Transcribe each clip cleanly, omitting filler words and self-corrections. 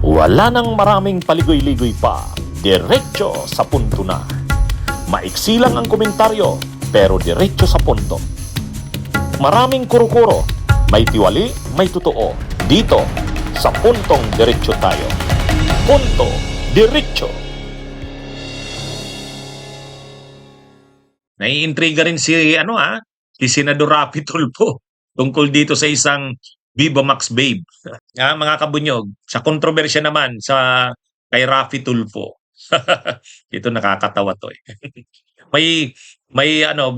Wala nang maraming paligoy-ligoy pa, diretso sa punto na. Maiksi lang ang komentaryo, pero diretso sa punto. Maraming kuro-kuro, may tiwali, may totoo. Dito, sa puntong diretso tayo. Punto, diretso. Naiintriga rin si Senador Rapi Tulfo tungkol dito sa isang Viva Max Babe. Mga kabunyog, sa kontrobersya naman sa kay Rafi Tulfo. Ito nakakatawa to eh. may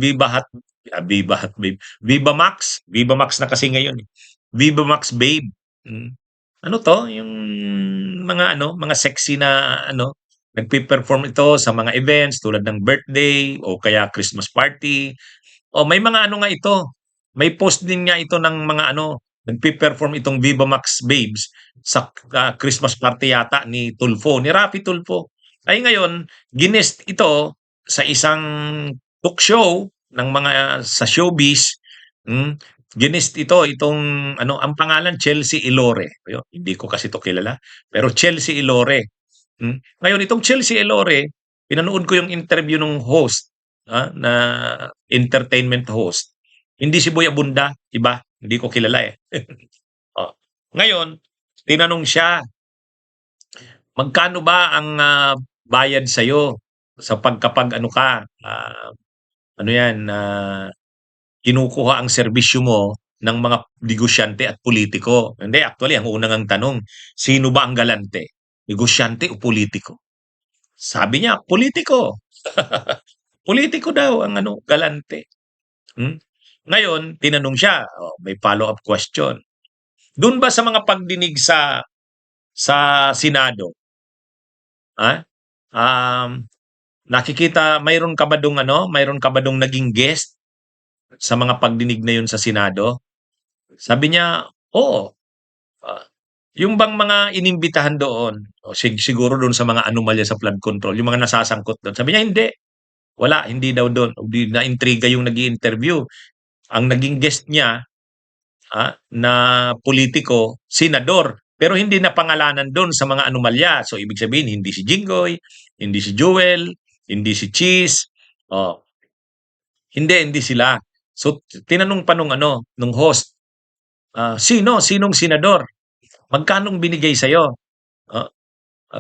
Viva Hat Babe. Viva Max na kasi ngayon eh. Viva Max Babe. Mm. Ano to? Yung mga sexy na nagpe-perform ito sa mga events tulad ng birthday o kaya Christmas party. O may mga nga ito. May post din nga ito ng mga nagpe-perform itong Viva Max Babes sa Christmas party yata ni Tulfo, ni Rapi Tulfo. Ay ngayon, ginest ito sa isang talk show ng mga sa showbiz. Ginest itong ang pangalan Chelsea Ilore. Ayun, hindi ko kasi ito kilala, pero Chelsea Ilore. Ngayon itong Chelsea Ilore, pinanood ko yung interview ng host, na entertainment host. Hindi si Boy Abunda, iba, hindi ko kilala eh. Oh. Ngayon, tinanong siya, magkano ba ang bayad sa'yo sa kapag kinukuha ang serbisyo mo ng mga negosyante at politiko? Hindi, actually, ang unang tanong, sino ba ang galante? Negosyante o politiko? Sabi niya, politiko. Politiko daw ang galante. Ngayon, tinanong siya, may follow-up question. Doon ba sa mga pagdinig sa Senado, nakikita, mayroon ka ba dong naging guest sa mga pagdinig na yun sa Senado? Sabi niya, oo. Yung bang mga inimbitahan doon, siguro doon sa mga anomalya sa flood control, yung mga nasasangkot doon. Sabi niya, hindi. Wala, hindi daw doon. Na-intriga yung nag-i-interview. Ang naging guest niya na politiko, senador, pero hindi na pangalanan doon sa mga anomalya. So ibig sabihin, hindi si Jinggoy, hindi si Joel, hindi si Cheese, hindi sila. So tinanong pa nung host, sinong senador? Magkanong binigay sa'yo?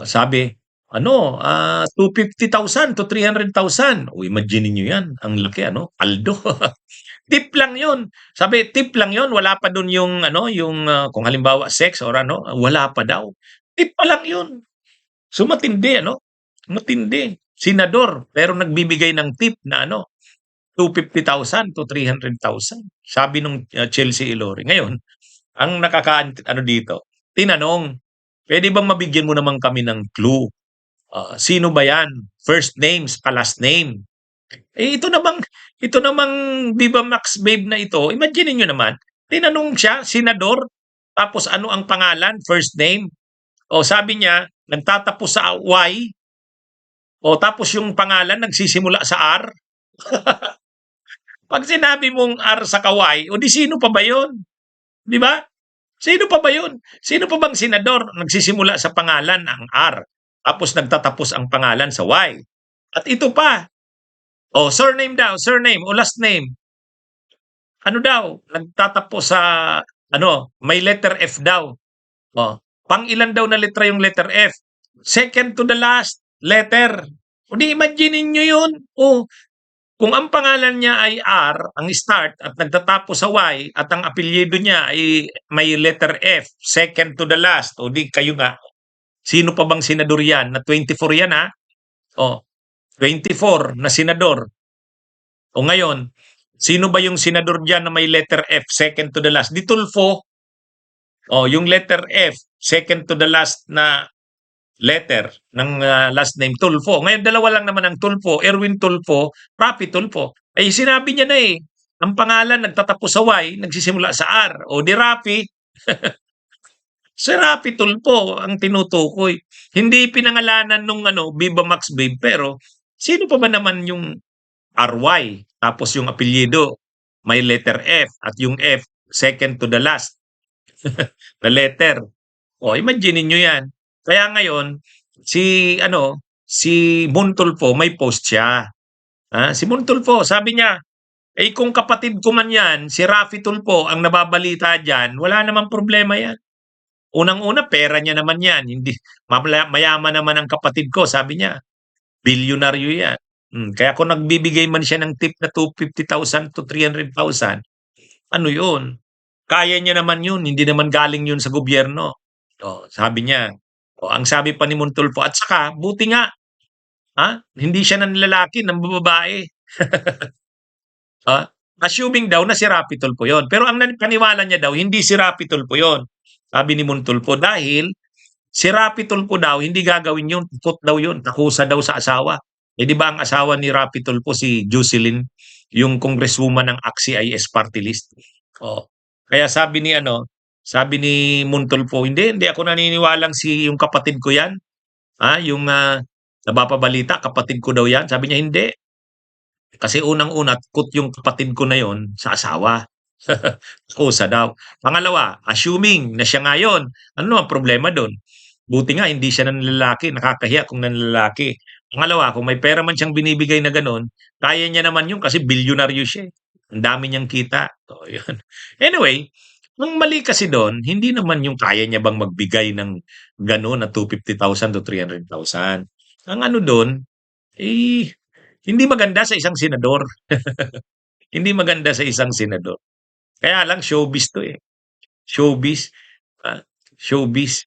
Sabi, 250,000 to 300,000. O imagine niyo yan, ang laki Aldo. Tip lang 'yun. Sabi, tip lang 'yun, wala pa dun yung kung halimbawa sex or wala pa daw. Tip pa lang 'yun. So matindi matindi. Senador, pero nagbibigay ng tip na 250,000 to 300,000. Sabi nung Chelsea Ilore. Ngayon, ang dito, tinanong, pwede bang mabigyan mo naman kami ng clue? Sino ba 'yan? First name, saka last name. Ito namang Viva Max Babe na ito, imagine niyo naman, tinanong siya, senador, tapos ano ang pangalan, first name. O sabi niya, nagtatapos sa Y, o tapos yung pangalan nagsisimula sa R. Pag sinabi mong R sa Y, o di sino pa ba yun? Di ba? Sino pa ba yun? Sino pa bang senador nagsisimula sa pangalan ang R, tapos nagtatapos ang pangalan sa Y? At ito pa, surname daw, surname o last name. Ano daw, nagtatapos sa may letter F daw. Pang ilan daw na letra yung letter F? Second to the last letter. O di imagine niyo yun. Kung ang pangalan niya ay R, ang start, at nagtatapos sa Y, at ang apelyido niya ay may letter F, second to the last, o di kayo nga, sino pa bang senador yan? Na 24 yan 24 na senador. O ngayon, sino ba yung senador dyan na may letter F, second to the last? Di Tulfo. Yung letter F, second to the last na letter ng last name, Tulfo. Ngayon, dalawa lang naman ang Tulfo, Erwin Tulfo, Rapi Tulfo. Ay sinabi niya na ang pangalan nagtatapos sa Y, nagsisimula sa R. O di Rapi. Si Rapi Tulfo ang tinutukoy. Hindi pinangalanan nung Viva Max Babe, pero sino pa ba naman yung RY, tapos yung apelyido, may letter F, at yung F, second to the last na letter. Imagine niyo yan. Kaya ngayon, si Montulfo may post siya. Si Montulfo, sabi niya, kung kapatid ko man yan, si Raffy Tulfo ang nababalita diyan, wala namang problema yan. Unang-una, pera niya naman yan. Hindi, mayaman naman ang kapatid ko, sabi niya. Bilyonaryo yan. Kaya kung nagbibigay man siya ng tip na 250,000 to 300,000, ano yun? Kaya niya naman yun, hindi naman galing yun sa gobyerno. Sabi niya. Ang sabi pa ni Montulfo, at saka, buti nga, hindi siya ng lalaki, ng babae. Assuming daw na si Raffy Tulfo yun. Pero ang paniwala niya daw, hindi si Raffy Tulfo yun. Sabi ni Montulfo, dahil si Raffy Tulfo daw, hindi gagawin yun. Takot daw yun. Takusa daw sa asawa. Di ba ang asawa ni Raffy Tulfo, si Jocelyn, yung congresswoman ng AXI-IS party list. Kaya sabi ni Montulfo, hindi ako naniniwalang yung kapatid ko yan. Yung nababalita, kapatid ko daw yan. Sabi niya, hindi. Kasi unang-una, takot yung kapatid ko na yon sa asawa. Kusa daw. Pangalawa, assuming na siya ngayon, ano ang problema doon? Buti nga, hindi siya nanlalaki. Nakakahiya kung nanlalaki. Pangalawa, kung may pera man siyang binibigay na gano'n, kaya niya naman yun kasi bilyonaryo siya. Ang dami niyang kita. Yun. Anyway, ang mali kasi doon, hindi naman yung kaya niya bang magbigay ng gano'n na 250,000 to 300,000. Ang ano doon, hindi maganda sa isang senador. Hindi maganda sa isang senador. Kaya lang showbiz to eh. Showbiz. Showbiz.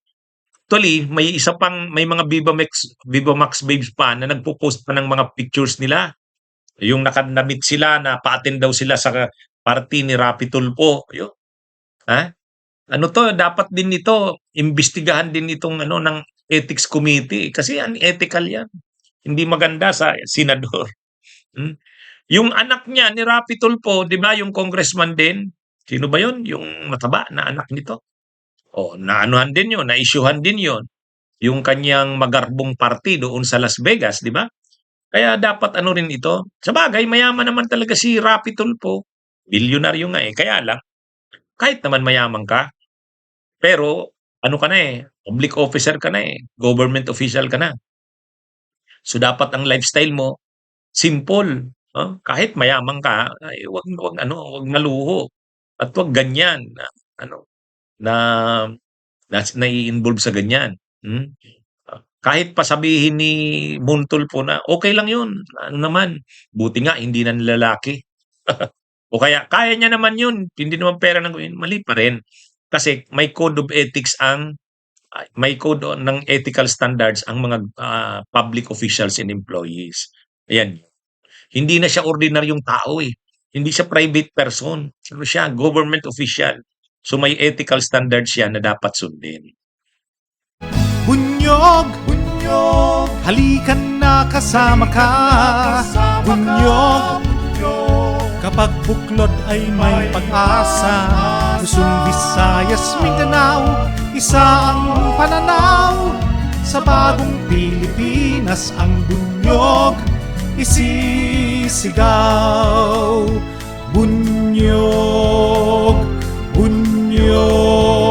Actually, may mga Viva Max babes pa na nagpo-post pa ng mga pictures nila. Yung nakadamit sila na pa-attend daw sila sa party ni Raffy Tulfo. Yun. Ano to, dapat din ito, imbestigahan din itong ng ethics committee kasi unethical yan. Hindi maganda sa senador. Yung anak niya ni Raffy Tulfo, 'di ba, yung congressman din? Sino ba 'yon? Yung mataba na anak nito. Naanuhan din 'yon, na-isyuhan din 'yon. Yung kanyang magarbong party doon sa Las Vegas, 'di ba? Kaya dapat ano rin ito. Sabagay, mayaman naman talaga si Raffy Tulfo. Bilyonaryo nga eh. Kaya lang, kahit naman mayaman ka, pero ano ka na eh, public officer ka na eh, government official ka na. So dapat ang lifestyle mo simple. Kahit mayaman ka, ay wag maluho at wag ganyan na na nai-involve sa ganyan. Kahit pa sabihin ni Montulfo na okay lang 'yun. Ano naman, buti nga hindi na lalaki. O kaya niya naman 'yun, hindi naman pera ng mali pa rin. Kasi may code of ethics may code ng ethical standards ang mga public officials and employees. Ayan. Hindi na siya ordinaryong tao eh. Hindi siya private person. Ano siya? Government official. So may ethical standards siya na dapat sundin. Bunyog, bunyog, halikan na kasama ka. Bunyog, kapag buklod ay may pag-asa. Luzon, Visayas, Mindanao, isa ang pananaw. Sa bagong Pilipinas ang bunyog isisigaw. Bunyog, bunyog.